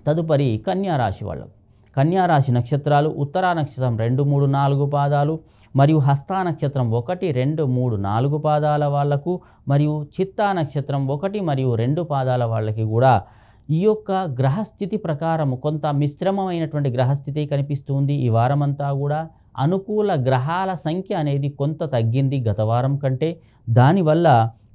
తదుపరి కన్యా రాశి వాళ్ళకు. కన్యా రాశి నక్షత్రాలు ఉత్తరా నక్షత్రం 2, 3, 4 పాదాలు మరియు హస్తా నక్షత్రం 1, 2, 3, 4 పాదాల వాళ్లకు మరియు చిత్తా నక్షత్రం 1 మరియు 2 పాదాల వాళ్ళకి కూడా ఈ యొక్క గ్రహస్థితి ప్రకారం కొంత మిశ్రమమైనటువంటి గ్రహస్థితి కనిపిస్తుంది. ఈ వారమంతా కూడా అనుకూల గ్రహాల సంఖ్య అనేది కొంత తగ్గింది గత వారం కంటే. దానివల్ల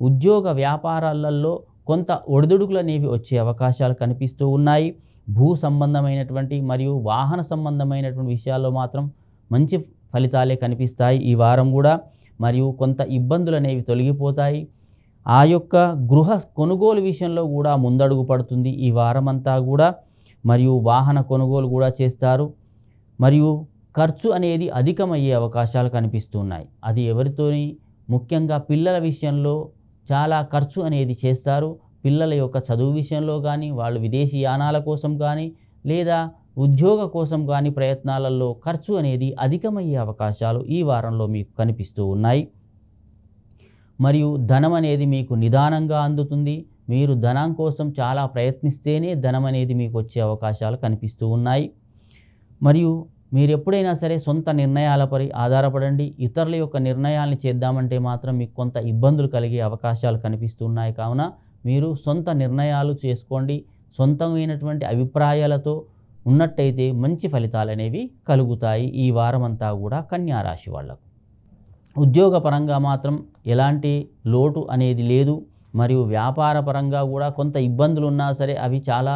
ఉద్యోగ వ్యాపారాలలో కొంత ఒడిదుడుకులు అనేవి వచ్చే అవకాశాలు కనిపిస్తూ ఉన్నాయి. భూ సంబంధమైనటువంటి మరియు వాహన సంబంధమైనటువంటి విషయాల్లో మాత్రం మంచి ఫలితాలే కనిపిస్తాయి ఈ వారం కూడా. మరియు కొంత ఇబ్బందులు అనేవి తొలగిపోతాయి. ఆ యొక్క గృహ కొనుగోలు విషయంలో కూడా ముందడుగు పడుతుంది ఈ వారమంతా కూడా. మరియు వాహన కొనుగోలు కూడా చేస్తారు. మరియు ఖర్చు అనేది అధికమయ్యే అవకాశాలు కనిపిస్తున్నాయి. అది ఎవరితోని, ముఖ్యంగా పిల్లల విషయంలో చాలా ఖర్చు అనేది చేస్తారు. పిల్లల యొక్క చదువు విషయంలో కానీ, వాళ్ళు విదేశీ యానాల కోసం కానీ లేదా ఉద్యోగ కోసం కానీ ప్రయత్నాలలో ఖర్చు అనేది అధికమయ్యే అవకాశాలు ఈ వారంలో మీకు కనిపిస్తూ ఉన్నాయి. మరియు ధనం అనేది మీకు నిదానంగా అందుతుంది. మీరు ధనం కోసం చాలా ప్రయత్నిస్తేనే ధనం అనేది మీకు వచ్చే అవకాశాలు కనిపిస్తూ ఉన్నాయి. మరియు మీరు ఎప్పుడైనా సరే సొంత నిర్ణయాలపై ఆధారపడండి. ఇతరుల యొక్క నిర్ణయాలను చేద్దామంటే మాత్రం మీకు కొంత ఇబ్బందులు కలిగే అవకాశాలు కనిపిస్తున్నాయి. కావున మీరు సొంత నిర్ణయాలు చేసుకోండి. సొంతమైనటువంటి అభిప్రాయాలతో ఉన్నట్టయితే మంచి ఫలితాలు అనేవి కలుగుతాయి ఈ వారమంతా కూడా కన్యా రాశి వాళ్లకు. ఉద్యోగపరంగా మాత్రం ఎలాంటి లోటు అనేది లేదు. మరియు వ్యాపార పరంగా కూడా కొంత ఇబ్బందులు ఉన్నా సరే అవి చాలా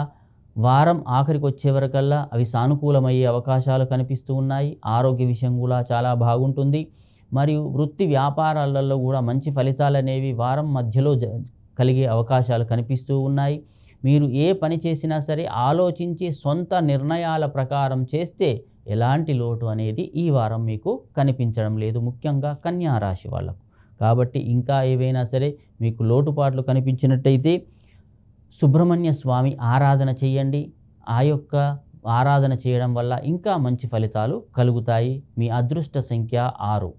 వారం ఆఖరికి వచ్చే వరకల్లా అవి సానుకూలమయ్యే అవకాశాలు కనిపిస్తూ ఉన్నాయి. ఆరోగ్య విషయం కూడా చాలా బాగుంటుంది. మరియు వృత్తి వ్యాపారాలలో కూడా మంచి ఫలితాలు అనేవి వారం మధ్యలో కలిగే అవకాశాలు కనిపిస్తూ ఉన్నాయి. మీరు ఏ పని చేసినా సరే ఆలోచించి సొంత నిర్ణయాల ప్రకారం చేస్తే ఎలాంటి లోటు అనేది ఈ వారం మీకు కనిపించడం లేదు, ముఖ్యంగా కన్యా రాశి వాళ్ళకు. కాబట్టి ఇంకా ఏవైనా సరే మీకు లోటుపాట్లు కనిపించినట్టయితే సుబ్రహ్మణ్య స్వామి ఆరాధన చేయండి. ఆ యొక్క ఆరాధన చేయడం వల్ల ఇంకా మంచి ఫలితాలు కలుగుతాయి. మీ అదృష్ట సంఖ్య 6.